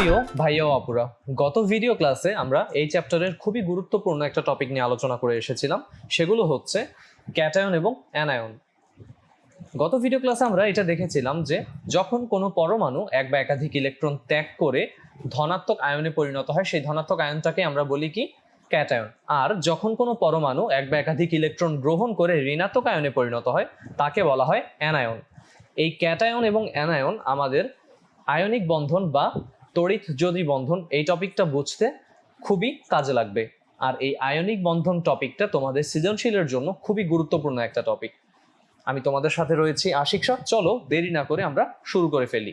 প্রিয় ভাইয়া ও আপুরা, গত ভিডিও ক্লাসে আমরা এই চ্যাপ্টারের খুবই গুরুত্বপূর্ণ একটা টপিক নিয়ে আলোচনা করে এসেছিলাম। সেগুলো হচ্ছে ক্যাটায়ন এবং অ্যানায়ন। গত ভিডিও ক্লাসে আমরা এটা দেখেছিলাম যে যখন কোনো পরমাণু এক বা একাধিক ইলেকট্রন ত্যাগ করে ধনাত্মক আয়নে পরিণত হয়, সেই ধনাত্মক আয়নটাকে আমরা বলি কি ক্যাটায়ন। আর যখন কোনো পরমাণু এক বা একাধিক ইলেকট্রন গ্রহণ করে ঋণাত্মক আয়নে পরিণত হয়, তাকে বলা হয় অ্যানায়ন। এই ক্যাটায়ন এবং অ্যানায়ন আমাদের আয়নিক বন্ধন বা তড়িৎ যোজী বন্ধন এই টপিকটা বুঝতে খুবই কাজে লাগবে। আর এই আয়নিক বন্ধন টপিকটা তোমাদের সৃজনশীলের জন্য খুবই গুরুত্বপূর্ণ একটা টপিক। আমি তোমাদের সাথে রয়েছি আশিক শাহ। চলো দেরি না করে আমরা শুরু করে ফেলি।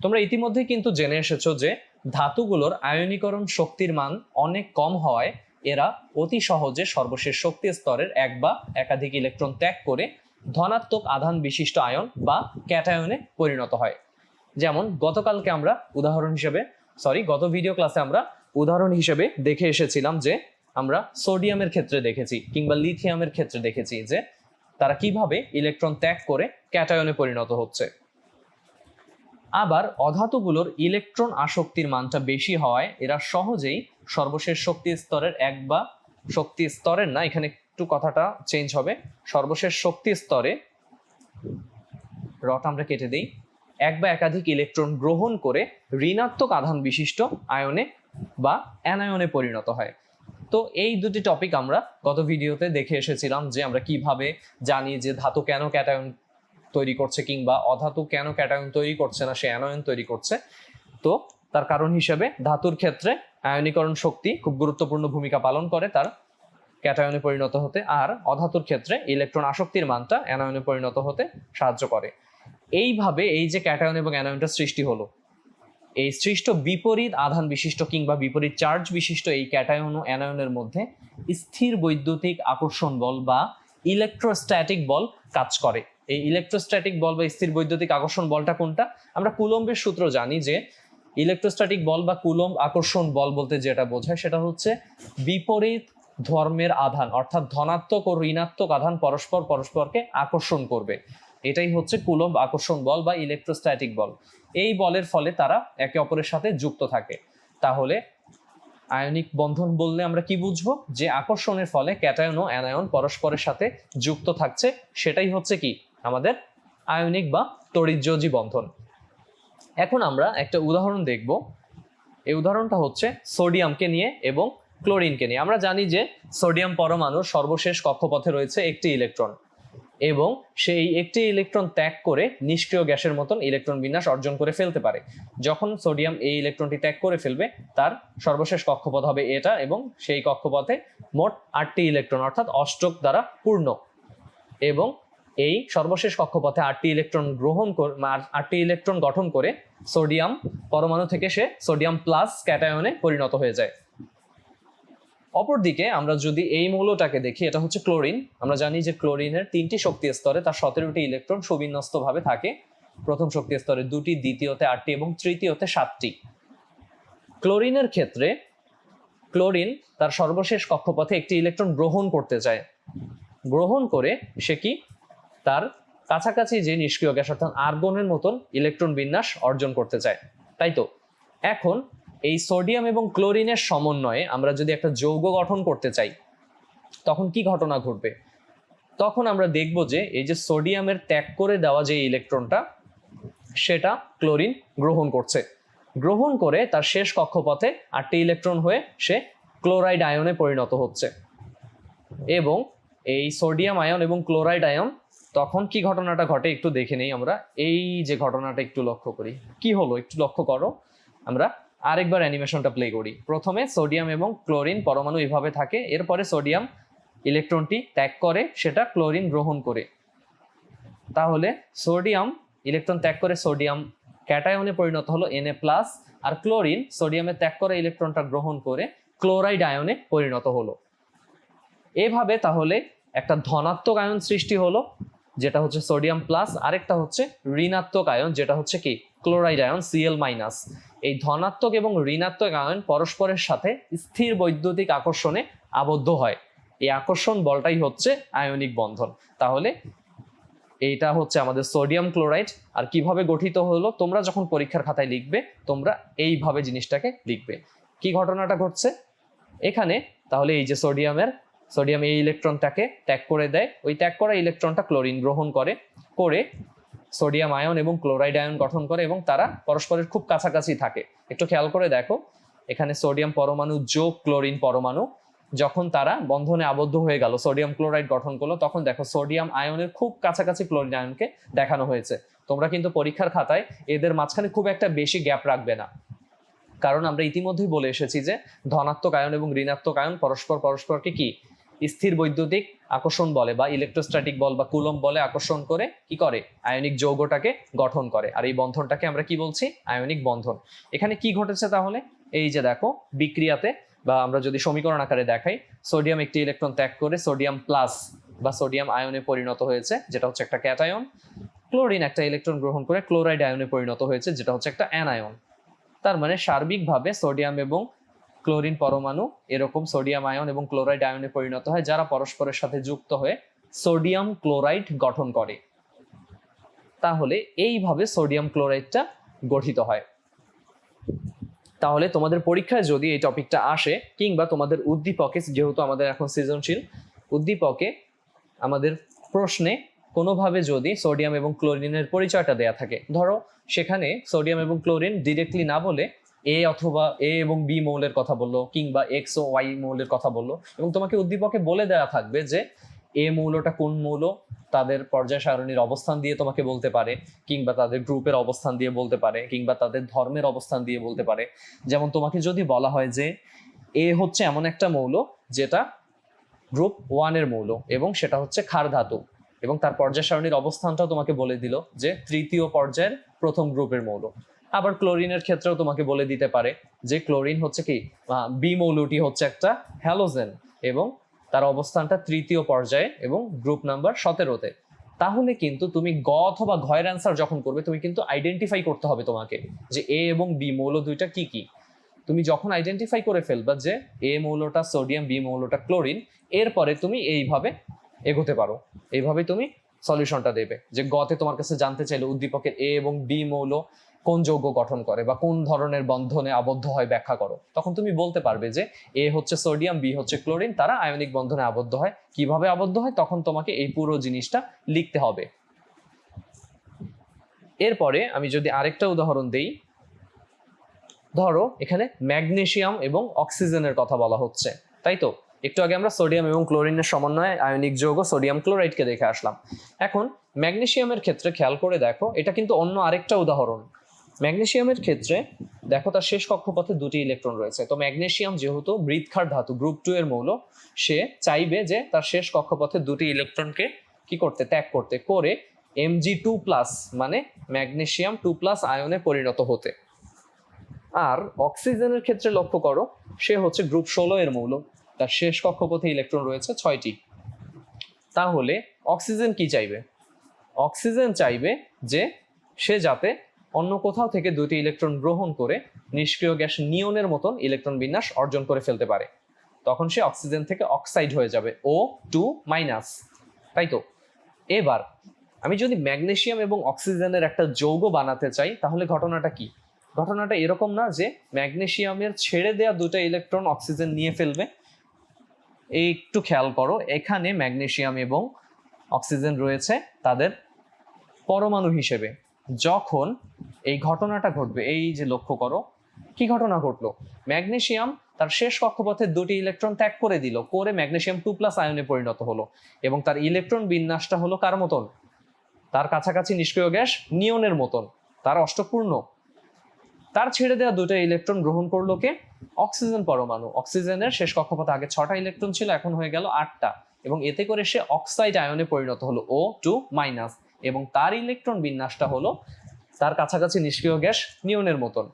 তোমরা ইতিমধ্যেই কিন্তু জেনে এসেছো যে ধাতুগুলোর আয়নীকরণ শক্তির মান অনেক কম হওয়ায় এরা অতি সহজে সর্বশেষ শক্তি স্তরের এক বা একাধিক ইলেকট্রন ত্যাগ করে ধনাত্মক আধান বিশিষ্ট আয়ন বা ক্যাটায়নে পরিণত হয়। যেমন গত ভিডিও ক্লাসে আমরা উদাহরণ হিসেবে দেখে এসেছিলাম যে আমরা সোডিয়ামের ক্ষেত্রে দেখেছি কিংবা লিথিয়ামের ক্ষেত্রে দেখেছি যে তারা কিভাবে ইলেকট্রন ত্যাগ করে ক্যাটায়নে পরিণত হচ্ছে। আবার অধাতুগুলোর ইলেকট্রন আসক্তির মানটা বেশি হওয়ায় এরা সহজেই সর্বশেষ শক্তি স্তরের এখানে একটু কথাটা চেঞ্জ হবে, সর্বশেষ শক্তি স্তরে রটা আমরা কেটে দিই, এক বা একাধিক ইলেকট্রন গ্রহণ করে ঋণাত্মক আধান বিশিষ্ট আয়নে বা অ্যানায়নে পরিণত হয়। তো এই দুটি টপিক আমরা গত ভিডিওতে দেখে এসেছিলাম যে আমরা কিভাবে জানি যে ধাতু কেন ক্যাটায়ন তৈরি করছে কিংবা অধাতু কেন ক্যাটায়ন তৈরি করছে না, সে অ্যানায়ন তৈরি করছে। তো তার কারণ হিসেবে ধাতুর ক্ষেত্রে আয়নীকরণ শক্তি খুব গুরুত্বপূর্ণ ভূমিকা পালন করে তার ক্যাটায়নে পরিণত হতে, আর অধাতুর ক্ষেত্রে ইলেকট্রন আসক্তির মানটা অ্যানায়নে পরিণত হতে সাহায্য করে। এইভাবে এই যে ক্যাটায়ন এবং অ্যানায়নটা সৃষ্টি হলো, এই সৃষ্ট বিপরীত আধান বিশিষ্ট কিংবা বিপরীত চার্জ বিশিষ্ট এই ক্যাটায়ন ও অ্যানায়নের মধ্যে স্থির বৈদ্যুতিক আকর্ষণ বল বা ইলেকট্রোস্ট্যাটিক বল কাজ করে। এই ইলেকট্রোস্ট্যাটিক বল বা স্থির বৈদ্যুতিক আকর্ষণ বলটা কোনটা? আমরা কুলম্বের সূত্র জানি যে ইলেকট্রোস্ট্যাটিক বল বা কুলম্ব আকর্ষণ বল বলতে যেটা বোঝায় সেটা হচ্ছে বিপরীত ধর্মের আধান, অর্থাৎ ধনাত্মক ও ঋণাত্মক আধান পরস্পরকে আকর্ষণ করবে। এটাই হচ্ছে কুলম্ব আকর্ষণ বল বা ইলেকট্রোস্ট্যাটিক বল। এই বলের ফলে তারা একে অপরের সাথে যুক্ত থাকে। তাহলে আয়নিক বন্ধন বললে আমরা কি বুঝবো? যে আকর্ষণের ফলে ক্যাটায়ন ও অ্যানায়ন পরস্পরের সাথে যুক্ত থাকছে, সেটাই হচ্ছে কি আমাদের আয়নিক বা তড়িৎযোজী বন্ধন। এখন আমরা একটা উদাহরণ দেখব। এই উদাহরণটা হচ্ছে সোডিয়ামকে নিয়ে এবং ক্লোরিনকে নিয়ে। আমরা জানি যে সোডিয়াম পরমাণুর সর্বশেষ কক্ষপথে রয়েছে একটি ইলেকট্রন এবং সেই একটি ইলেকট্রন ত্যাগ করে নিষ্ক্রিয় গ্যাসের মতন ইলেকট্রন বিন্যাস অর্জন করে ফেলতে পারে। যখন সোডিয়াম এই ইলেকট্রনটি ত্যাগ করে ফেলবে তার সর্বশেষ কক্ষপথ হবে এটা, এবং সেই কক্ষপথে মোট 8টি ইলেকট্রন অর্থাৎ অষ্টক দ্বারা পূর্ণ। এবং এই সর্বশেষ কক্ষপথে 8টি ইলেকট্রন গঠন করে সোডিয়াম পরমাণু থেকে সে সোডিয়াম প্লাস ক্যাটায়নে পরিণত হয়ে যায়। অপরদিকে আমরা যদি এই মৌলটাকে দেখি, এটা হচ্ছে ক্লোরিন। আমরা জানি যে ক্লোরিনের 3টি শক্তি স্তরে তার 17টি ইলেকট্রন সুবিন্যস্ত ভাবে থাকে। প্রথম শক্তি স্তরে 2টি, দ্বিতীয়তে 8টি এবং তৃতীয়তে 7টি। ক্লোরিনের ক্ষেত্রে ক্লোরিন তার সর্বশেষ কক্ষপথে একটি ইলেকট্রন গ্রহণ করতে চায়। গ্রহণ করে সে কি তার কাছাকাছি যে নিষ্ক্রিয় গ্যাস অর্থাৎ আর্গনের মতন ইলেকট্রন বিন্যাস অর্জন করতে চায়, তাই তো? এখন এই সোডিয়াম এবং ক্লোরিনের সমন্বয়ে আমরা যদি একটা যৌগ গঠন করতে চাই তখন কি ঘটনা ঘটবে? তখন আমরা দেখব যে এই যে সোডিয়ামের ত্যাগ করে দেওয়া যে ইলেকট্রনটা সেটা ক্লোরিন গ্রহণ করছে। গ্রহণ করে তার শেষ কক্ষপথে 8টি ইলেকট্রন হয়ে সে ক্লোরাইড আয়নে পরিণত হচ্ছে। এবং এই সোডিয়াম আয়ন এবং ক্লোরাইড আয়ন তখন কি ঘটনাটা ঘটে একটু দেখে নেই আমরা। এই যে ঘটনাটা একটু লক্ষ্য করি, কি হলো একটু লক্ষ্য করো। আমরা আরেকবার অ্যানিমেশনটা প্লে করি। প্রথমে সোডিয়াম এবং ক্লোরিন পরমাণু এভাবে থাকে, এরপরে সোডিয়াম ইলেকট্রনটি ত্যাগ করে, সেটা ক্লোরিন গ্রহণ করে। তাহলে সোডিয়াম ইলেকট্রন ত্যাগ করে সোডিয়াম ক্যাটায়নে পরিণত হলো Na+, আর ক্লোরিন সোডিয়ামের ত্যাগ করে ইলেকট্রনটা গ্রহণ করে ক্লোরাইড আয়নে পরিণত হলো। এভাবে তাহলে একটা ধনাত্মক আয়ন সৃষ্টি হলো যেটা হচ্ছে সোডিয়াম প্লাস, আরেকটা হচ্ছে ঋণাত্মক আয়ন যেটা হচ্ছে কি ক্লোরাইড আয়ন Cl-। এই ধনাত্মক এবং ঋণাত্মক আয়ন পরস্পরের সাথে স্থির বৈদ্যুতিক আকর্ষণে আবদ্ধ হয়। এই আকর্ষণ বলটাই হচ্ছে আয়নিক বন্ধন। তাহলে এইটা হচ্ছে আমাদের সোডিয়াম ক্লোরাইড। আর কিভাবে গঠিত হলো তোমরা যখন পরীক্ষার খাতায় লিখবে তোমরা এইভাবে জিনিসটাকে লিখবে। কি ঘটনাটা ঘটছে এখানে, তাহলে এই যে সোডিয়াম এই ইলেকট্রনটাকে ত্যাগ করে দেয়, ওই ত্যাগ করা ইলেকট্রনটা ক্লোরিন গ্রহণ করে সোডিয়াম আয়ন এবং ক্লোরাইড আয়ন গঠন করে এবং তারা পরস্পরের খুব কাছাকাছি থাকে। একটু খেয়াল করে দেখো, এখানে সোডিয়াম পরমাণু যোগ ক্লোরিন পরমাণু যখন তারা বন্ধনে আবদ্ধ হয়ে গেল, সোডিয়াম ক্লোরাইড গঠন করলো, তখন দেখো সোডিয়াম আয়নের খুব কাছাকাছি ক্লোরিন আয়নকে দেখানো হয়েছে। তোমরা কিন্তু পরীক্ষার খাতায় এদের মাঝখানে খুব একটা বেশি গ্যাপ রাখবে না, কারণ আমরা ইতিমধ্যেই বলে এসেছি যে ধনাত্মক আয়ন এবং ঋণাত্মক আয়ন পরস্পরকে কি স্থির বৈদ্যুতিক আকর্ষণ বলে বা ইলেকট্রোস্ট্যাটিক বল বা কুলম্ব বলে আকর্ষণ করে কি করে, আয়নিক যৌগটাকে গঠন করে। আর এই বন্ধনটাকে আমরা কি বলছি, আয়নিক বন্ধন। এখানে কি ঘটেছে তাহলে, এই যে দেখো বিক্রিয়াতে বা আমরা যদি সমীকরণ আকারে দেখাই, সোডিয়াম একটি ইলেকট্রন ত্যাগ করে সোডিয়াম প্লাস বা সোডিয়াম আয়নে পরিণত হয়েছে, যেটা হচ্ছে একটা ক্যাটায়ন। ক্লোরিন একটা ইলেকট্রন গ্রহণ করে ক্লোরাইড আয়নে পরিণত হয়েছে, যেটা হচ্ছে একটা অ্যানায়ন। তার মানে সার্বিকভাবে সোডিয়াম এবং ক্লোরিন পরমাণু এরকম সোডিয়াম আয়ন এবং ক্লোরাইড আয়নে পরিণত হয়, যারা পরস্পরের সাথে যুক্ত হয়ে সোডিয়াম ক্লোরাইড গঠন করে। তাহলে এইভাবে সোডিয়াম ক্লোরাইডটা গঠিত হয়। তাহলে তোমাদের পরীক্ষায় যদি এই টপিকটা আসে, কিংবা তোমাদের উদ্দীপকে, যেহেতু আমাদের এখন সৃজনশীল, উদ্দীপকে আমাদের প্রশ্নে কোনোভাবে যদি সোডিয়াম এবং ক্লোরিনের পরিচয়টা দেয়া থাকে, ধরো সেখানে সোডিয়াম এবং ক্লোরিন ডিরেক্টলি না বলে অথবা এ এবং বি মৌলের কথা বললো, কিংবা এক্স ও ওয়াই মৌলের কথা বললো, এবং তোমাকে উদ্দীপকে বলে দেওয়া থাকবে যে এ মৌলটা কোন মৌল, তাদের পর্যায় সারণীর অবস্থান দিয়ে তোমাকে বলতে পারে, কিংবা তাদের গ্রুপের অবস্থান দিয়ে বলতে পারে, কিংবা তাদের ধর্মের অবস্থান দিয়ে বলতে পারে। যেমন তোমাকে যদি বলা হয় যে এ হচ্ছে এমন একটা মৌল যেটা গ্রুপ 1 এর মৌল এবং সেটা হচ্ছে ক্ষার ধাতু, এবং তার পর্যায় সারণীর অবস্থানটাও তোমাকে বলে দিল যে তৃতীয় পর্যায়ের প্রথম গ্রুপের মৌল। আবার ক্লোরিনের ক্ষেত্রেও তোমাকে বলে দিতে পারে যে ক্লোরিন হচ্ছে কি, বি মৌলটি হচ্ছে একটা হ্যালোজেন এবং তার অবস্থানটা তৃতীয় পর্যায়ে এবং গ্রুপ নাম্বার 17-তে। তাহলে কিন্তু তুমি গ অথবা ঘয়ের অ্যান্সার যখন করবে, তুমি কিন্তু আইডেন্টিফাই করতে হবে তোমাকে যে এ এবং বি মৌল দুইটা কি কি। তুমি যখন আইডেন্টিফাই করে ফেলবা যে এ মৌলটা সোডিয়াম, বি মৌলটা ক্লোরিন, এরপরে তুমি এইভাবে এগোতে পারো, এইভাবে তুমি সলিউশনটা দেবে। যে গতে তোমার কাছে জানতে চাইলে উদ্দীপকের এ এবং বি মৌল কোন যৌগ গঠন করে বা কোন ধরনের বন্ধনে আবদ্ধ হয় ব্যাখ্যা করো, তখন তুমি বলতে পারবে যে এ হচ্ছে সোডিয়াম, বি হচ্ছে ক্লোরিন, তারা আয়নিক বন্ধনে আবদ্ধ হয়। কিভাবে আবদ্ধ হয় তখন তোমাকে এই পুরো জিনিসটা লিখতে হবে। এরপরে আমি যদি আরেকটা উদাহরণ দেই, ধরো এখানে ম্যাগনেসিয়াম এবং অক্সিজেনের কথা বলা হচ্ছে, তাই তো? একটু আগে আমরা সোডিয়াম এবং ক্লোরিনের সমন্বয়ে আয়নিক যৌগ সোডিয়াম ক্লোরাইডকে দেখে আসলাম। এখন ম্যাগনেসিয়ামের ক্ষেত্রে খেয়াল করে দেখো, এটা কিন্তু অন্য আরেকটা উদাহরণ। ম্যাগনেসিয়ামের ক্ষেত্রে দেখো তার শেষ কক্ষপথে দুটি ইলেকট্রন রয়েছে। তো ম্যাগনেসিয়াম যেহেতু মৃৎক্ষার ধাতু, গ্রুপ 2 এর মৌল, সে চাইবে যে তার শেষ কক্ষপথে দুটি ইলেকট্রনকে কি করতে, ত্যাগ করতে, করে Mg2+ মানে ম্যাগনেসিয়াম 2+ আয়নে পরিণত হতে। আর অক্সিজেনের ক্ষেত্রে লক্ষ্য করো, সে হচ্ছে গ্রুপ 16 এর মৌল, তার শেষ কক্ষপথে ইলেকট্রন রয়েছে 6টি। তাহলে অক্সিজেন কি চাইবে? অক্সিজেন চাইবে যে সে যাতে অন্য কোথাও থেকে দুটি ইলেকট্রন গ্রহণ করে নিষ্ক্রিয় গ্যাস নিয়নের মতন ইলেকট্রন বিন্যাস অর্জন করে ফেলতে পারে। তখন সে অক্সিজেন থেকে অক্সাইড হয়ে যাবে, O2-, তাই তো? এবার আমি যদি ম্যাগনেসিয়াম এবং অক্সিজেনের একটা যৌগ বানাতে চাই, তাহলে ঘটনাটা কি? ঘটনাটা এরকম না যে ম্যাগনেসিয়ামের ছেড়ে দেওয়া দুটো ইলেকট্রন অক্সিজেন নিয়ে ফেলবে। এই একটু খেয়াল করো, এখানে ম্যাগনেসিয়াম এবং অক্সিজেন রয়েছে তাদের পরমাণু হিসেবে। যখন এই ঘটনাটা ঘটবে, এই যে লক্ষ্য করো কি ঘটনা ঘটলো, ম্যাগনেসিয়াম তার শেষ কক্ষপথে দুটি ইলেকট্রন ত্যাগ করে দিল, করে ম্যাগনেসিয়াম 2+ আয়নে পরিণত হলো, এবং তার ইলেকট্রন বিন্যাসটা হলো কার মতন? তার কাছাকাছি নিষ্ক্রিয় গ্যাস নিয়নের মতন, তার অষ্টকপূর্ণ। তার ছেড়ে দেওয়া দুটো ইলেকট্রন গ্রহণ করলো কে? অক্সিজেন পরমাণু। অক্সিজেনের শেষ কক্ষপথে আগে 6টা ইলেকট্রন ছিল, এখন হয়ে গেল 8টা, এবং এতে করে সে অক্সাইড আয়নে পরিণত হলো, O2-, এবং তার ইলেকট্রন বিন্যাসটা হলো তার কাছাকাছি নিষ্ক্রিয় গ্যাস নিয়নের মতন,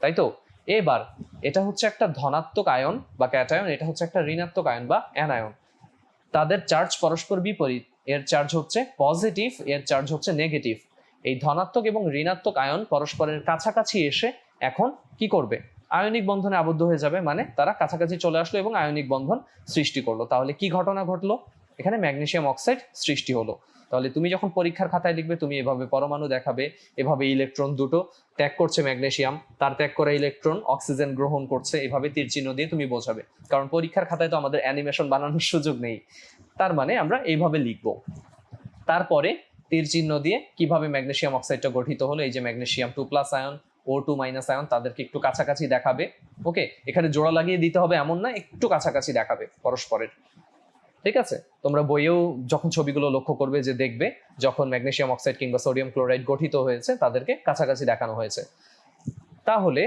তাই তো? এবার এটা হচ্ছে একটা ধনাত্মক আয়ন বা ক্যাটায়ন, এটা হচ্ছে একটা ঋণাত্মক আয়ন বা অ্যানায়ন। তাদের চার্জ পরস্পর বিপরীত, এর চার্জ হচ্ছে পজিটিভ, এর চার্জ হচ্ছে নেগেটিভ। এই ধনাত্মক এবং ঋণাত্মক আয়ন পরস্পরের কাছাকাছি এসে এখন কি করবে? আয়নিক বন্ধনে আবদ্ধ হয়ে যাবে, মানে তারা কাছাকাছি চলে আসলো এবং আয়নিক বন্ধন সৃষ্টি করলো। তাহলে কি ঘটনা ঘটলো? এখানে ম্যাগনেসিয়াম অক্সাইড সৃষ্টি হলো। তাহলে তুমি যখন পরীক্ষার খাতায় লিখবে তুমি এভাবে পরমাণু দেখাবে, এভাবে ইলেকট্রন দুটো ত্যাগ করছে ম্যাগনেসিয়াম, তার ত্যাগ করা ইলেকট্রন অক্সিজেন গ্রহণ করছে, এভাবে তীর চিহ্ন দিয়ে তুমি বোঝাবে। কারণ পরীক্ষার খাতায় তো আমাদের অ্যানিমেশন বানানোর সুযোগ নেই, তার মানে আমরা এইভাবে লিখবো। তারপরে তীর চিহ্ন দিয়ে কিভাবে ম্যাগনেসিয়াম অক্সাইডটা গঠিত হলো, এই যে ম্যাগনেসিয়াম 2+ আয়ন, O2- আয়ন, তাদেরকে একটু কাছাকাছি দেখাবে। ওকে, এখানে জোড়া লাগিয়ে দিতে হবে এমন না, একটু কাছাকাছি দেখাবে পরস্পরের। ঠিক আছে, তোমরা বইয়েও যখন ছবিগুলো লক্ষ্য করবে যে দেখবে যখন ম্যাগনেসিয়াম অক্সাইড কিংবা সোডিয়াম ক্লোরাইড গঠিত হয়েছে তাদেরকে কাছাকাছি দেখানো হয়েছে। তাহলে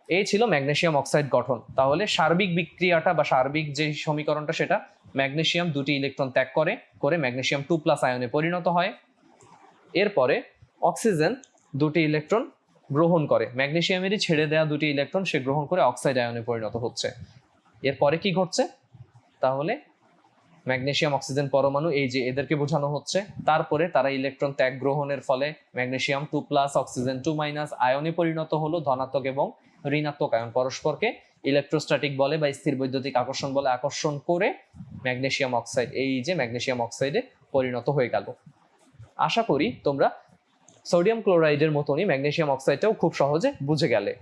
এই ছিল ম্যাগনেসিয়াম অক্সাইড গঠন। তাহলে সার্বিক বিক্রিয়াটা বা সার্বিক যে সমীকরণটা, সেটা ম্যাগনেসিয়াম দুটি ইলেকট্রন ত্যাগ করে ম্যাগনেসিয়াম 2+ আয়নে পরিণত হয়। এরপরে অক্সিজেন দুটি ইলেকট্রন গ্রহণ করে, ম্যাগনেসিয়ামেরই ছেড়ে দেওয়া দুটি ইলেকট্রন সে গ্রহণ করে অক্সাইড আয়নে পরিণত হচ্ছে। এরপরে কি ঘটছে, তাহলে ম্যাগনেসিয়াম অক্সিজেন পরমাণু, এই যে এদেরকে বোঝানো হচ্ছে, তারপরে তারা ইলেকট্রন ত্যাগ গ্রহণের ফলে ম্যাগনেসিয়াম 2+ অক্সিজেন 2- আয়নে পরিণত হলো, ধনাত্মক এবং ঋণাত্মক আয়ন পরস্পরকে ইলেকট্রোস্ট্যাটিক বলে বা স্থির বৈদ্যুতিক আকর্ষণ বলে আকর্ষণ করে ম্যাগনেসিয়াম অক্সাইড, এই যে ম্যাগনেসিয়াম অক্সাইডে পরিণত হয়ে গেল। আশা করি তোমরা সোডিয়াম ক্লোরাইডের মতনই ম্যাগনেসিয়াম অক্সাইডটাও খুব সহজে বুঝে গেলে।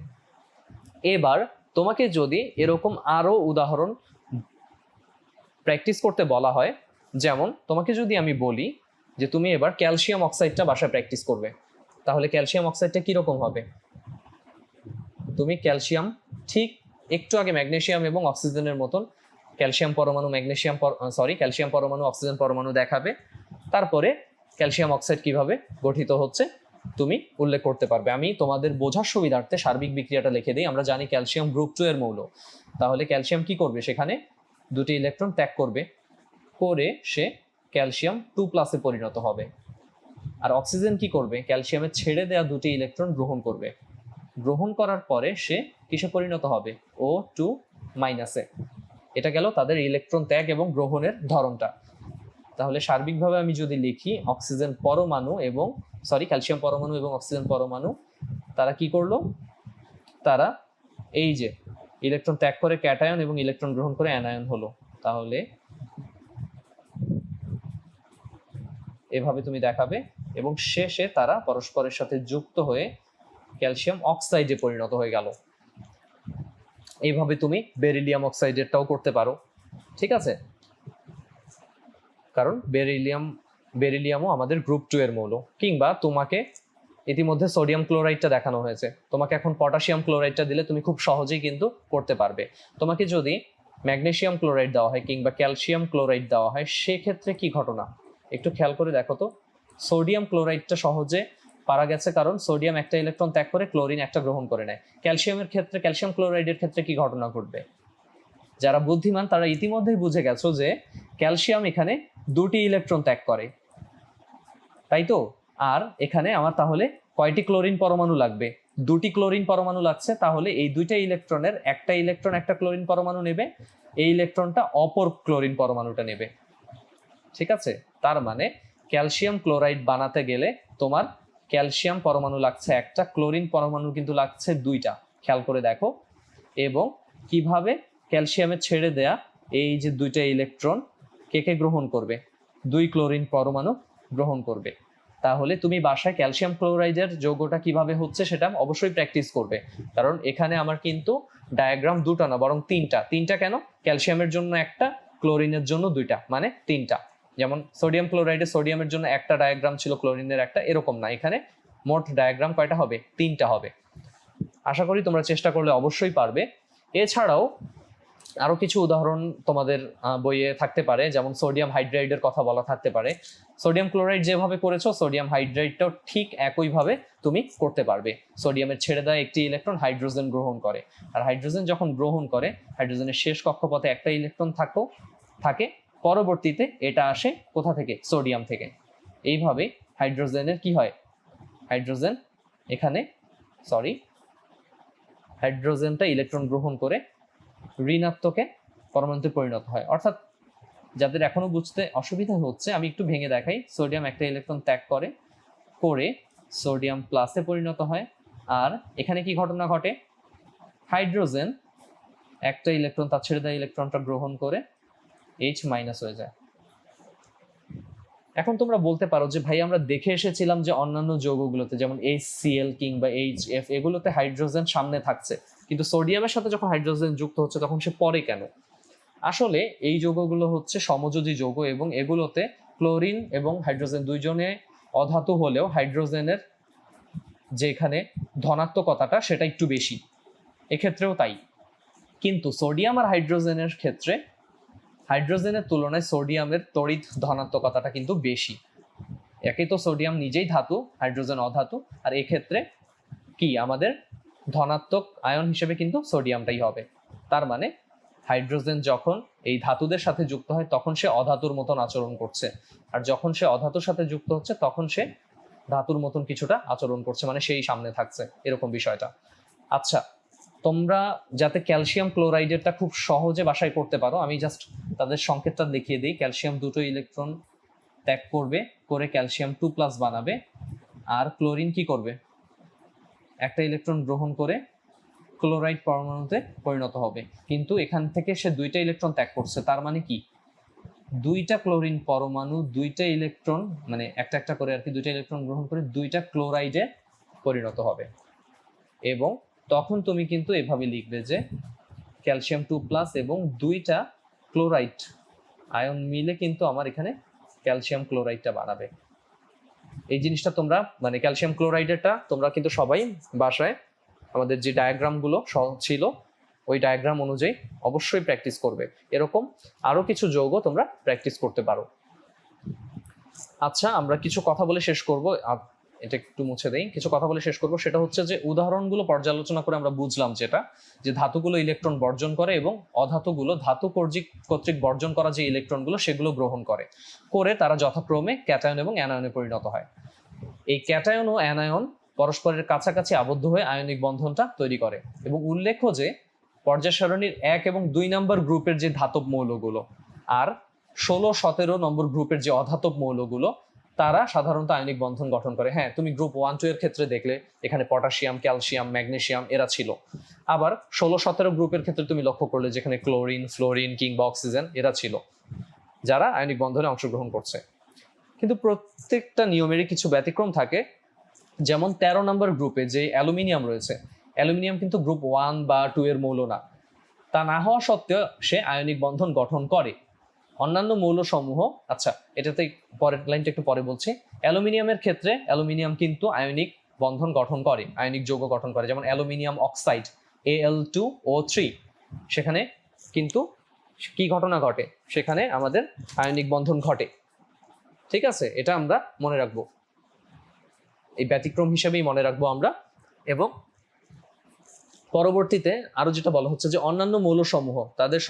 এবার তোমাকে যদি এরকম আরো উদাহরণ প্র্যাকটিস করতে বলা হয়, যেমন তোমাকে যদি আমি বলি যে তুমি এবার ক্যালসিয়াম অক্সাইডটা বাসায় প্র্যাকটিস করবে, তাহলে ক্যালসিয়াম অক্সাইডটা কিরকম হবে? তুমি ক্যালসিয়াম ঠিক একটু আগে ম্যাগনেসিয়াম এবং অক্সিজেনের মতন ক্যালসিয়াম পরমাণু ক্যালসিয়াম পরমাণু অক্সিজেন পরমাণু দেখাবে, তারপরে ক্যালসিয়াম অক্সাইড কিভাবে গঠিত হচ্ছে তুমি উল্লেখ করতে পারবে। আমি তোমাদের বোঝার সুবিধার্থে সার্বিক বিক্রিয়াটা লিখে দিই। আমরা জানি ক্যালসিয়াম গ্রুপ 2 এর মৌল, তাহলে ক্যালসিয়াম কি করবে, সেখানে দুটি ইলেকট্রন ত্যাগ করে সে ক্যালসিয়াম 2+ পরিণত হবে। আর অক্সিজেন কি করবে, ক্যালসিয়ামের ছেড়ে দেওয়া দুটি ইলেকট্রন গ্রহণ করবে, গ্রহণ করার পরে সে কিসে পরিণত হবে, O2-এ। এটা গেল তাদের ইলেকট্রন ত্যাগ এবং গ্রহণের ধরনটা। তাহলে সার্বিকভাবে আমি যদি লিখি, অক্সিজেন পরমাণু এবং ক্যালসিয়াম পরমাণু এবং অক্সিজেন পরমাণু তারা কি করলো, তারা এই যে ইলেকট্রন ত্যাগ করে ক্যাটায়ন এবং ইলেকট্রন গ্রহণ করে অ্যানায়ন হলো। তাহলে এভাবে তুমি দেখাবে এবং শেষে তারা পরস্পরের সাথে যুক্ত হয়ে ক্যালসিয়াম অক্সাইডে পরিণত হয়ে গেল। এইভাবে তুমি বেরিলিয়াম অক্সাইডেরটাও করতে পারো। ঠিক আছে, কারণ বেরিলিয়ামও আমাদের গ্রুপ 2 এর মৌল। কিংবা তোমাকে ইতিমধ্যে সোডিয়াম ক্লোরাইডটা দেখানো হয়েছে, তোমাকে এখন পটাশিয়াম ক্লোরাইডটা দিলে তুমি খুব সহজেই কিন্তু করতে পারবে। তোমাকে যদি ম্যাগনেসিয়াম ক্লোরাইড দেওয়া হয় কিংবা ক্যালসিয়াম ক্লোরাইড দেওয়া হয়, সেক্ষেত্রে কি ঘটনা একটু খেয়াল করে দেখো তো। সোডিয়াম ক্লোরাইডটা সহজে পারা গেছে, কারণ সোডিয়াম একটা ইলেকট্রন ত্যাগ করে, ক্লোরিন একটা গ্রহণ করে নেয়। ক্যালসিয়াম ক্লোরাইডের ক্ষেত্রে কি ঘটনা ঘটবে? যারা বুদ্ধিমান তারা ইতিমধ্যেই বুঝে গেছো যে ক্যালসিয়াম এখানে দুটি ইলেকট্রন ত্যাগ করে, তাই তো। আর এখানে আমার তাহলে কয়টি ক্লোরিন পরমাণু লাগবে? দুটি ক্লোরিন পরমাণু লাগছে। তাহলে এই দুইটা ইলেকট্রনের একটা ইলেকট্রন একটা ক্লোরিন পরমাণু নেবে, এই ইলেকট্রনটা অপর ক্লোরিন পরমাণুটা নেবে। ঠিক আছে, তার মানে ক্যালসিয়াম ক্লোরাইড বানাতে গেলে তোমার ক্যালসিয়াম পরমাণু লাগছে একটা, ক্লোরিন পরমাণু কিন্তু লাগছে দুইটা। খেয়াল করে দেখো। এবং কিভাবে ক্যালসিয়ামের ছেড়ে দেয়া এই যে দুইটা ইলেকট্রন কে গ্রহণ করবে? দুই ক্লোরিন পরমাণু গ্রহণ করবে। তাহলে তুমি বাসায় ক্যালসিয়াম ক্লোরাইডের যৌগটা কিভাবে হচ্ছে সেটা অবশ্যই প্র্যাকটিস করবে, কারণ এখানে আমার কিন্তু ডায়াগ্রাম দুটো না বরং তিনটা। কেন? ক্যালসিয়ামের জন্য একটা, ক্লোরিনের জন্য দুইটা, মানে তিনটা। যেমন সোডিয়াম ক্লোরাইডে সোডিয়ামের জন্য একটা ডায়াগ্রাম ছিল, ক্লোরিনের একটা, এরকম না, এখানে মোট ডায়াগ্রাম কয়টা হবে? তিনটা হবে। আশা করি তোমরা চেষ্টা করলে অবশ্যই পারবে। এছাড়াও আরো কিছু উদাহরণ তোমাদের বইয়ে থাকতে পারে, যেমন সোডিয়াম হাইড্রাইডের কথা বলা থাকতে পারে। সোডিয়াম ক্লোরাইড যেভাবে করেছো, সোডিয়াম হাইড্রাইডটাও ঠিক একইভাবে তুমি করতে পারবে। সোডিয়ামের ছেড়ে দেওয়া একটি ইলেকট্রন হাইড্রোজেন গ্রহণ করে, আর হাইড্রোজেন যখন গ্রহণ করে, হাইড্রোজেনের শেষ কক্ষপথে একটা ইলেকট্রন থাকে, পরবর্তীতে এটা আসে কোথা থেকে? সোডিয়াম থেকে। এইভাবে হাইড্রোজেনের কি হয়, হাইড্রোজেনটা ইলেকট্রন গ্রহণ করে ঋণাত্মকে পরমাণুতে পরিণত হয়। অর্থাৎ যাদের এখনো বুঝতে অসুবিধা হচ্ছে, আমি একটু ভেঙে দেখাই। সোডিয়াম একটা ইলেকট্রন ত্যাগ করে সোডিয়াম প্লাসে পরিণত হয়। আর এখানে কি ঘটনা ঘটে? হাইড্রোজেন একটা ইলেকট্রন তার ছেড়ে দেওয়া ইলেকট্রনটা গ্রহণ করে H- হয়ে যায়। এখন তোমরা বলতে পারো যে ভাই আমরা দেখে এসেছিলাম যে অন্যান্য যৌগগুলোতে যেমন HCl কিংবা HF এগুলোতে হাইড্রোজেন সামনে থাকছে, কিন্তু সোডিয়ামের সাথে যখন হাইড্রোজেন যুক্ত হচ্ছে তখন সে পরে কেন? আসলে এই যৌগগুলো হচ্ছে সমযোজী যৌগ এবং এগুলোতে ক্লোরিন এবং হাইড্রোজেন দুইজনে অধাতু হলেও হাইড্রোজেনের যেখানে ধনাত্মকতাটা সেটা একটু বেশি, এক্ষেত্রেও তাই। কিন্তু সোডিয়াম আর হাইড্রোজেনের ক্ষেত্রে হাইড্রোজেনের তুলনায় সোডিয়ামের তড়িৎ ধনাত্মকতাটা কিন্তু বেশি। একে তো সোডিয়াম নিজেই ধাতু, হাইড্রোজেন অধাতু, আর এক্ষেত্রে কি আমাদের ধনাত্মক আয়ন হিসেবে কিন্তু সোডিয়ামটাই হবে। তার মানে হাইড্রোজেন যখন এই ধাতুদের সাথে যুক্ত হয় তখন সে অধাতুর মতন আচরণ করছে, আর যখন সে অধাতুর সাথে যুক্ত হচ্ছে তখন সে ধাতুর মতন কিছুটা আচরণ করছে, মানে সেই সামনে থাকছে, এরকম বিষয়টা। আচ্ছা, তোমরা যাতে ক্যালসিয়াম ক্লোরাইডেরটা খুব সহজে বাসায় করতে পারো, আমি জাস্ট তাদের সংকেতটা দেখিয়ে দিই। ক্যালসিয়াম দুটো ইলেকট্রন ত্যাগ করবে, করে ক্যালসিয়াম 2+ বানাবে, আর ক্লোরিন কি করবে? একটা ইলেকট্রন গ্রহণ করে ক্লোরাইড পরমাণুতে পরিণত হবে। কিন্তু এখান থেকে সে 2টা ইলেকট্রন ত্যাগ করছে, তার মানে কি 2টা ক্লোরিন পরমাণু 2টা ইলেকট্রন, মানে একটা একটা করে আর কি 2টা ইলেকট্রন গ্রহণ করে 2টা ক্লোরাইডে পরিণত হবে। এবং তখন তুমি কিন্তু এভাবে লিখবে যে ক্যালসিয়াম 2+ এবং 2টা ক্লোরাইড আয়ন মিলে কিন্তু আমার এখানে ক্যালসিয়াম ক্লোরাইডটা বানাবে। এই জিনিসটা তোমরা মানে ক্যালসিয়াম ক্লোরাইডেরটা তোমরা কিন্তু সবাই বাসায় আমাদের যে ডায়াগ্রামগুলো ছিল ওই ডায়াগ্রাম অনুযায়ী অবশ্যই প্র্যাকটিস করবে। এরকম আরো কিছু যৌগ তোমরা প্র্যাকটিস করতে পারো। আচ্ছা, আমরা কিছু কথা বলে শেষ করব, এটা একটু মুছে দেই। কিছু কথা বলে শেষ করব, সেটা হচ্ছে যে উদাহরণগুলো পর্যালোচনা করে আমরা বুঝলাম যেটা, যে ধাতুগুলো ইলেকট্রন বর্জন করে এবং অধাতুগুলো ধাতু কর্তৃক বর্জন করা যে ইলেকট্রনগুলো সেগুলো গ্রহণ করে তারা যথাক্রমে ক্যাটায়ন এবং অ্যানায়নে পরিণত হয়। এই ক্যাটায়ন ও অ্যানায়ন পরস্পরের কাছাকাছি আবদ্ধ হয়ে আয়নিক বন্ধনটা তৈরি করে। এবং উল্লেখ্য যে পর্যায় সারণীর 1 এবং 2 নম্বর গ্রুপের যে ধাতব মৌলগুলো আর 16-17 নম্বর গ্রুপের যে অধাতব মৌলগুলো তারা সাধারণত আয়নিক বন্ধন গঠন করে। হ্যাঁ, তুমি গ্রুপ 1-2 এর ক্ষেত্রে দেখলে এখানে পটাশিয়াম, ক্যালসিয়াম, ম্যাগনেসিয়াম এরা ছিল। আবার 16-17 গ্রুপের ক্ষেত্রে তুমি লক্ষ্য করলে যেখানে ক্লোরিন, ফ্লোরিন কিংবা অক্সিজেন এরা ছিল যারা আয়নিক বন্ধনে অংশগ্রহণ করছে। কিন্তু প্রত্যেকটা নিয়মেরই কিছু ব্যতিক্রম থাকে। যেমন 13 নম্বর গ্রুপে যে অ্যালুমিনিয়াম রয়েছে, অ্যালুমিনিয়াম কিন্তু গ্রুপ 1 বা 2 এর মৌল না। তা না হওয়া সত্ত্বেও সে আয়নিক বন্ধন গঠন করে। অন্যান্য মৌলসমূহ, আচ্ছা এটাতে পরের লাইনটা একটু পরে বলছি। অ্যালুমিনিয়ামের ক্ষেত্রে অ্যালুমিনিয়াম কিন্তু আয়নিক বন্ধন গঠন করে, আয়নিক যৌগ গঠন করে, যেমন অ্যালুমিনিয়াম অক্সাইড Al2O3, সেখানে কিন্তু কি ঘটনা ঘটে? সেখানে আমাদের আয়নিক বন্ধন ঘটে। ঠিক আছে, এটা আমরা মনে রাখবো, এই ব্যতিক্রম হিসেবেই মনে রাখবো আমরা। এবং পরবর্তীতে আরো যেটা বলা হচ্ছে যে অন্যান্য মৌলসমূহ তাদের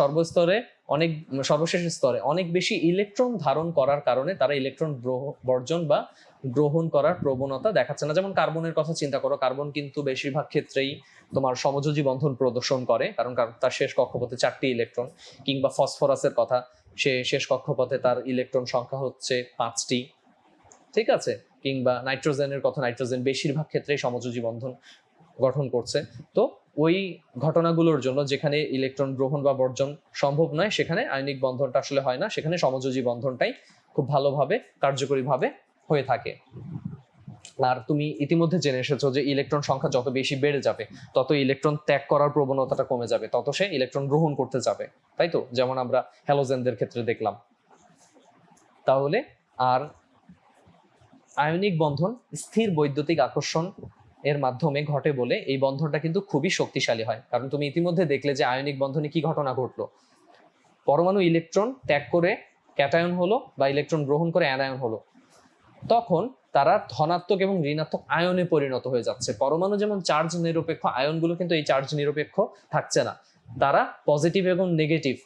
সর্বশেষ স্তরে অনেক বেশি ইলেকট্রন ধারণ করার কারণে তারা ইলেকট্রন বর্জন বা গ্রহণ করার প্রবণতা দেখাচ্ছে না। যেমন কার্বনের কথা চিন্তা করো, কার্বন কিন্তু বেশিরভাগ ক্ষেত্রেই তোমার সমযোজী বন্ধন প্রদর্শন করে, কারণ তার শেষ কক্ষপথে 4টি ইলেকট্রন। কিংবা ফসফরাসের কথা, সে শেষ কক্ষপথে তার ইলেকট্রন সংখ্যা হচ্ছে 5টি। ঠিক আছে, কিংবা নাইট্রোজেনের কথা, নাইট্রোজেন বেশিরভাগ ক্ষেত্রেই সমযোজী বন্ধন গঠন করছে। তো ওই ঘটনাগুলোর জন্য যেখানে ইলেকট্রন গ্রহণ বা বর্জন সম্ভব নয় সেখানে আয়নিক বন্ধনটা আসলে হয় না, সেখানে সমযোজী বন্ধনটাই খুব ভালোভাবে কার্যকরীভাবে হয়ে থাকে। আর তুমি ইতিমধ্যে জেনে এসেছো যে ইলেকট্রন সংখ্যা যত বেশি বেড়ে যাবে তত ইলেকট্রন ত্যাগ করার প্রবণতাটা কমে যাবে, তত সে ইলেকট্রন গ্রহণ করতে যাবে, তাই তো? যেমন আমরা হ্যালোজেনদের ক্ষেত্রে দেখলাম। তাহলে আর আয়নিক বন্ধন স্থির বৈদ্যুতিক আকর্ষণ এর মাধ্যমে ঘটে বলে এই বন্ধনটা কিন্তু খুবই শক্তিশালী হয়। কারণ তুমি ইতিমধ্যে দেখলে যে আয়নিক বন্ধনে কি ঘটনা ঘটলো, পরমাণু ইলেকট্রন ত্যাগ করে ক্যাটায়ন হলো বা ইলেকট্রন গ্রহণ করে অ্যানায়ন হলো, তখন তারা ধনাত্মক এবং ঋণাত্মক আয়নে পরিণত হয়ে যাচ্ছে। পরমাণু যেমন চার্জ নিরপেক্ষ, আয়নগুলো কিন্তু এই চার্জ নিরপেক্ষ থাকছে না, তারা পজিটিভ এবং নেগেটিভ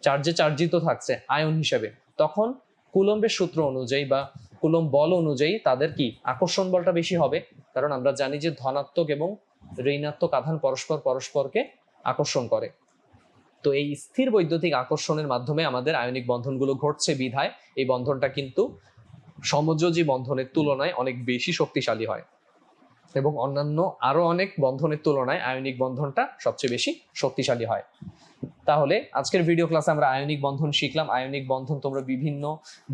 চার্জে চার্জিত থাকছে আয়ন হিসেবে। তখন কুলম্বের সূত্র অনুযায়ী বা কুলম্ব বল অনুযায়ী তাদের কি আকর্ষণ বলটা বেশি হবে, কারণ আমরা জানি যে ধনাত্মক এবং ঋণাত্মক আধান পরস্পরকে আকর্ষণ করে। তো এই স্থির বৈদ্যুতিক আকর্ষণের মাধ্যমে আমাদের আয়নিক বন্ধনগুলো ঘটছে বিধায় এই বন্ধনটা কিন্তু সমযোজী বন্ধনের তুলনায় অনেক বেশি শক্তিশালী হয়, এবং অন্যান্য আরো অনেক বন্ধনের তুলনায় আয়নিক বন্ধনটা সবচেয়ে বেশি শক্তিশালী হয়। তাহলে আজকের ভিডিও ক্লাসে আমরা আয়নিক বন্ধন শিখলাম। আয়নিক বন্ধন তোমরা বিভিন্ন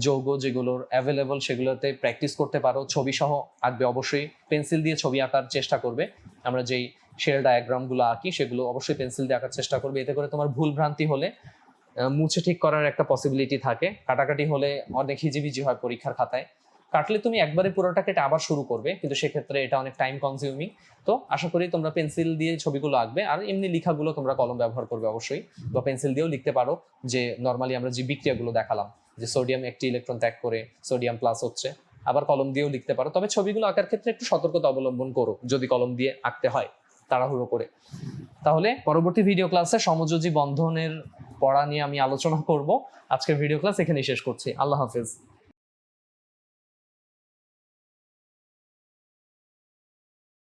যৌগ যেগুলোর অ্যাভেলেবল সেগুলোতে প্র্যাকটিস করতে পারো। ছবি সহ আঁকবে, অবশ্যই পেন্সিল দিয়ে ছবি আঁকার চেষ্টা করবে। আমরা যেই শেল ডায়াগ্রামগুলো আঁকি সেগুলো অবশ্যই পেন্সিল দিয়ে আঁকার চেষ্টা করবে। এতে করে তোমার ভুল ভ্রান্তি হলে মুছে ঠিক করার একটা পসিবিলিটি থাকে। কাটাকাটি হলে অনেক হিজিবিজি হয় পরীক্ষার খাতায়। কাটলে তুমি একবারে পুরোটা কেটে আবার শুরু করবে, কিন্তু সেক্ষেত্রে এটা অনেক টাইম কনজিউমিং। তো আশা করি তোমরা পেন্সিল দিয়ে ছবিগুলো আঁকবে, আর এমনি লেখাগুলো তোমরা কলম ব্যবহার করবে অবশ্যই, বা পেন্সিল দিয়েও লিখতে পারো। যে নর্মালি আমরা যে বিক্রিয়াগুলো দেখালাম, যে সোডিয়াম একটি ইলেকট্রন ত্যাগ করে সোডিয়াম প্লাস হচ্ছে, আবার কলম দিয়েও লিখতে পারো। তবে ছবিগুলো আঁকার ক্ষেত্রে একটু সতর্কতা অবলম্বন করো যদি কলম দিয়ে আঁকতে হয় তাড়াহুড়ো করে। তাহলে পরবর্তী ভিডিও ক্লাসে সমযোজী বন্ধনের পড়া নিয়ে আমি আলোচনা করব। আজকের ভিডিও ক্লাস এখানেই শেষ করছি। আল্লাহ হাফেজ।